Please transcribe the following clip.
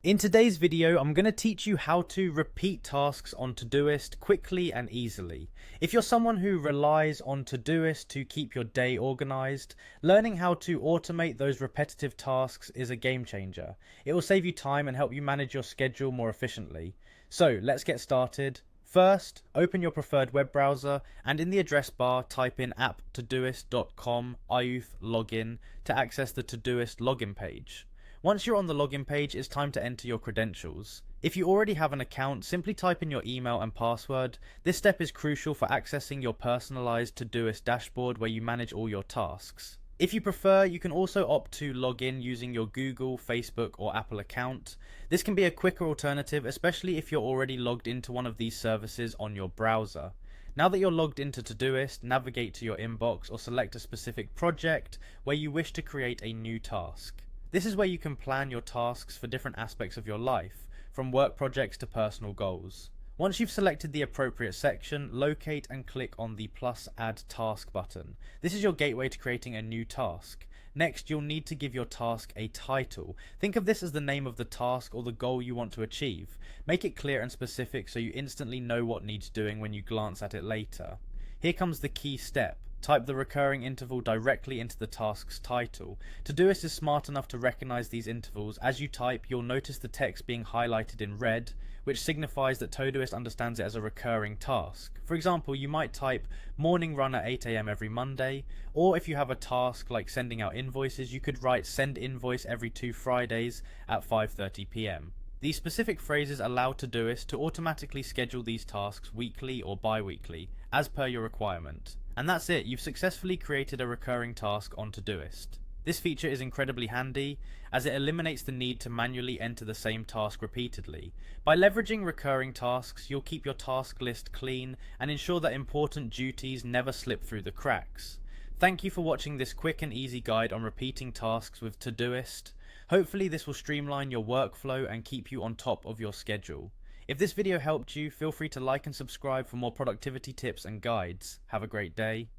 In today's video, I'm going to teach you how to repeat tasks on Todoist quickly and easily. If you're someone who relies on Todoist to keep your day organized, learning how to automate those repetitive tasks is a game changer. It will save you time and help you manage your schedule more efficiently. So let's get started. First, open your preferred web browser and in the address bar type in app.todoist.com IUth login to access the Todoist login page. Once you're on the login page, it's time to enter your credentials. If you already have an account, simply type in your email and password. This step is crucial for accessing your personalized Todoist dashboard where you manage all your tasks. If you prefer, you can also opt to log in using your Google, Facebook, or Apple account. This can be a quicker alternative, especially if you're already logged into one of these services on your browser. Now that you're logged into Todoist, navigate to your inbox or select a specific project where you wish to create a new task. This is where you can plan your tasks for different aspects of your life, from work projects to personal goals. Once you've selected the appropriate section, locate and click on the plus add task button. This is your gateway to creating a new task. Next, you'll need to give your task a title. Think of this as the name of the task or the goal you want to achieve. Make it clear and specific so you instantly know what needs doing when you glance at it later. Here comes the key step. Type the recurring interval directly into the task's title. Todoist is smart enough to recognize these intervals. As you type, you'll notice the text being highlighted in red, which signifies that Todoist understands it as a recurring task. For example, you might type morning run at 8 AM every Monday, or if you have a task like sending out invoices, you could write send invoice every 2 Fridays at 5:30 PM. These specific phrases allow Todoist to automatically schedule these tasks weekly or bi-weekly, as per your requirement. And that's it, you've successfully created a recurring task on Todoist. This feature is incredibly handy, as it eliminates the need to manually enter the same task repeatedly. By leveraging recurring tasks, you'll keep your task list clean and ensure that important duties never slip through the cracks. Thank you for watching this quick and easy guide on repeating tasks with Todoist. Hopefully this will streamline your workflow and keep you on top of your schedule. If this video helped you, feel free to like and subscribe for more productivity tips and guides. Have a great day.